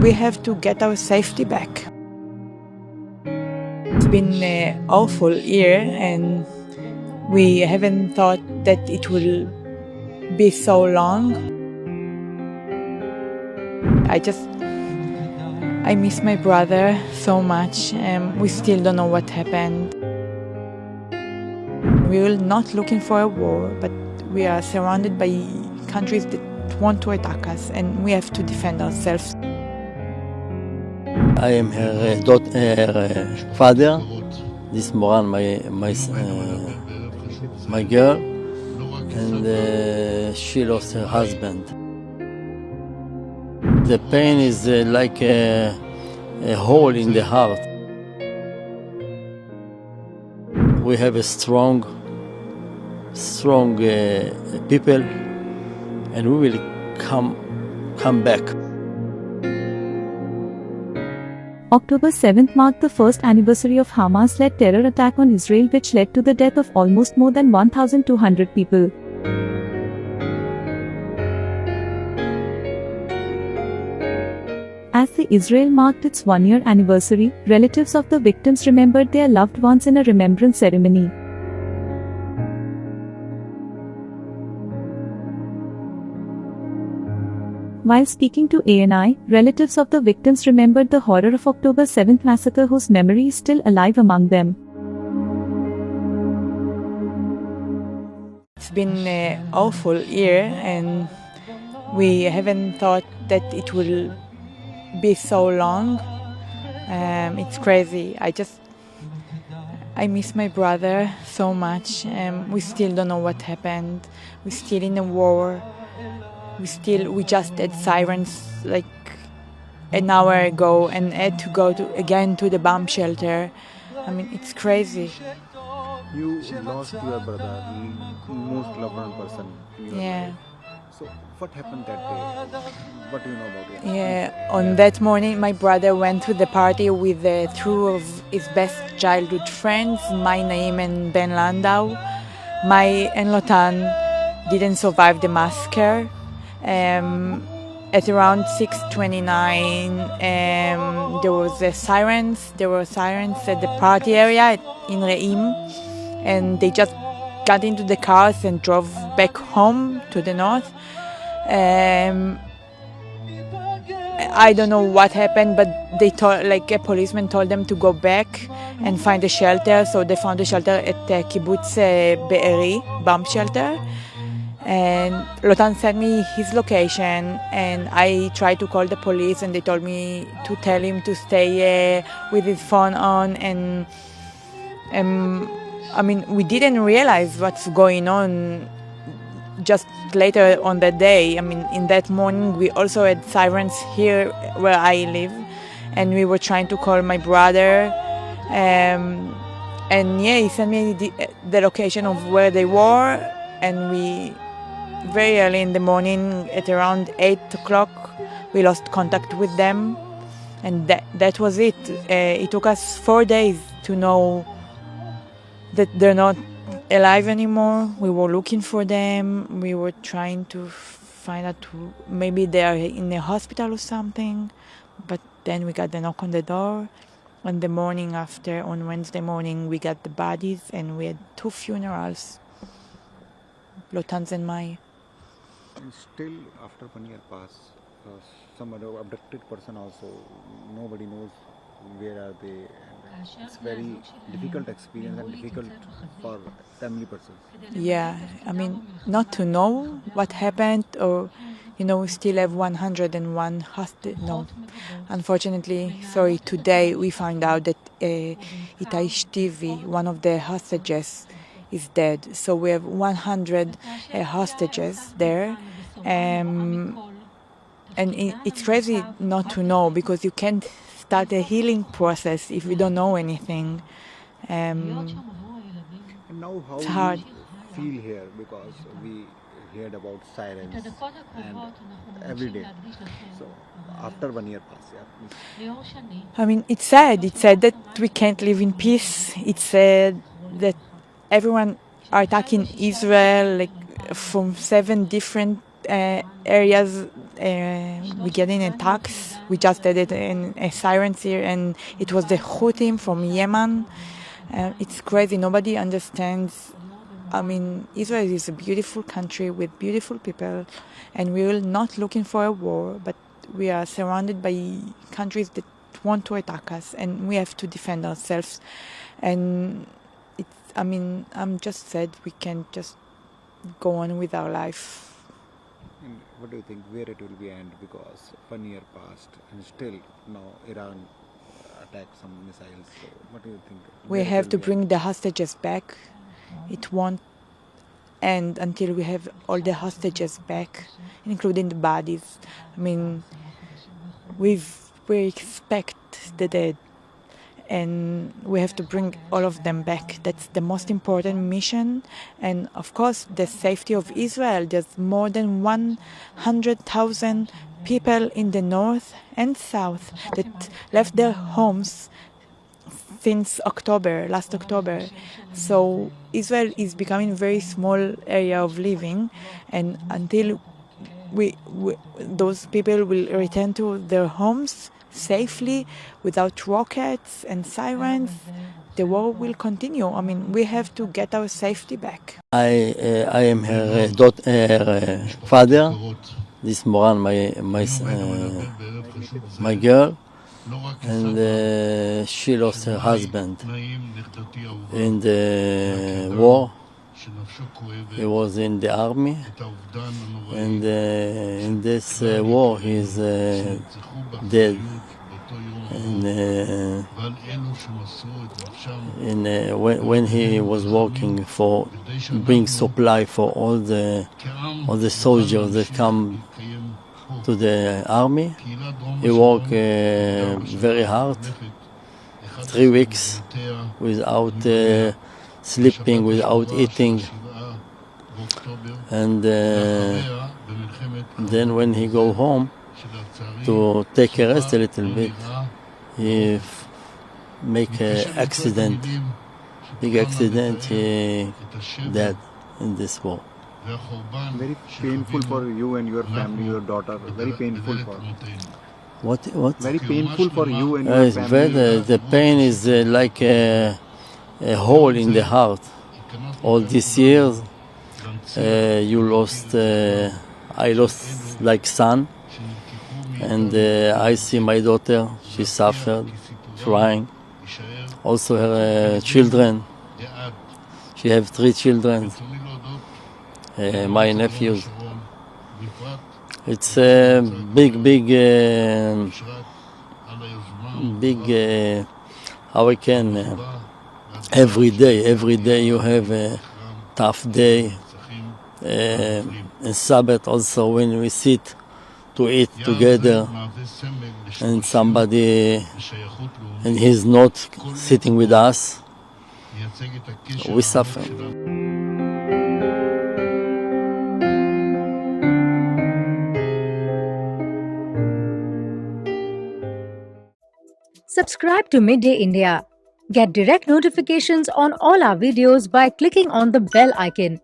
We have to get our safety back. It's been an awful year, and we haven't thought that it will be so long. I miss my brother so much, and we still don't know what happened. We are not looking for a war, but we are surrounded by countries that want to attack us, and we have to defend ourselves. I am her father. This Moran, my girl, and she lost her husband. The pain is like a hole in the heart. We have a strong people, and we will come back. October 7th marked the first anniversary of Hamas-led terror attack on Israel, which led to the death of almost more than 1,200 people. As the Israel marked its one-year anniversary, relatives of the victims remembered their loved ones in a remembrance ceremony. While speaking to ANI, relatives of the victims remembered the horror of October 7th massacre, whose memory is still alive among them. It's been an awful year, and we haven't thought that it will be so long. It's crazy. I miss my brother so much. We still don't know what happened. We're still in a war. We just had sirens like an hour ago and had to go again to the bomb shelter. I mean, it's crazy. You lost your brother, most loved one person in your life. So what happened that day? What do you know about it? Yeah, on that morning, my brother went to the party with two of his best childhood friends, my Naim and Ben Landau. My and Lotan didn't survive the massacre. At around 6:29, there were sirens at the party area in Re'im, and they just got into the cars and drove back home to the north. I don't know what happened, but a policeman told them to go back and find a shelter. So they found a shelter at Kibbutz Be'eri, bomb shelter. And Lotan sent me his location, and I tried to call the police, and they told me to tell him to stay with his phone on. And I mean, we didn't realize what's going on just later on that day. I mean, in that morning, we also had sirens here where I live, and we were trying to call my brother. And he sent me the location of where they were, and very early in the morning, at around 8 o'clock, we lost contact with them, and that was it. It took us 4 days to know that they're not alive anymore. We were looking for them. We were trying to find out maybe they are in a hospital or something, but then we got the knock on the door. On the morning after, on Wednesday morning, we got the bodies, and we had 2 funerals, Lotan's and mine. And still, after 1 year passed, some other abducted person also, nobody knows where are they. And it's very difficult experience and difficult for family persons. Yeah, I mean, not to know what happened, or, we still have 101 hostage. No, unfortunately, today we found out that Itai Shtivi, one of the hostages, is dead. So we have 100 hostages there. And it's crazy not to know, because you can't start a healing process if you don't know anything. And now how it's hard. You feel here, because we heard about sirens and every day. So after 1 year passed, I mean, it's sad. It's sad that we can't live in peace. It's sad that everyone are attacking Israel from 7 different areas we getting attacks. We just added a sirens here, and it was the Houthis from Yemen. It's crazy. Nobody understands. I mean, Israel is a beautiful country with beautiful people, and we're not looking for a war, but we are surrounded by countries that want to attack us, and we have to defend ourselves. And I mean, I'm just sad we can't just go on with our life. And what do you think, where it will be end? Because 1 year passed and still now Iran attacked some missiles. So what do you think? We where it have will to be bring end? the hostages back. It won't end until we have all the hostages back, including the bodies. I mean, we expect the dead, and we have to bring all of them back. That's the most important mission. And of course, the safety of Israel. There's more than 100,000 people in the north and south that left their homes since last October. So Israel is becoming a very small area of living, and until those people will return to their homes safely without rockets and sirens, the war will continue. I mean, we have to get our safety back. I am her father. This Moran, my girl, and she lost her husband in the war. He was in the army, and in this war he's dead. And when he was working for bring supply for all the soldiers that come to the army, he worked very hard, 3 weeks without sleeping, without eating, and then when he go home to take a rest a little bit, he make an accident, big accident, he dead in this war. Very painful for you and your family, your daughter. Very painful for. What? Very painful for you and your family. The pain is like a hole in the heart. All these years, you lost. I lost like son, and I see my daughter. She suffered, crying. Also her children. She have 3 children. My nephews. It's a big, how I can, every day you have a tough day. And Sabbath also, when we sit to eat together, and somebody, and he's not sitting with us, we suffer. Subscribe to Midday India. Get direct notifications on all our videos by clicking on the bell icon.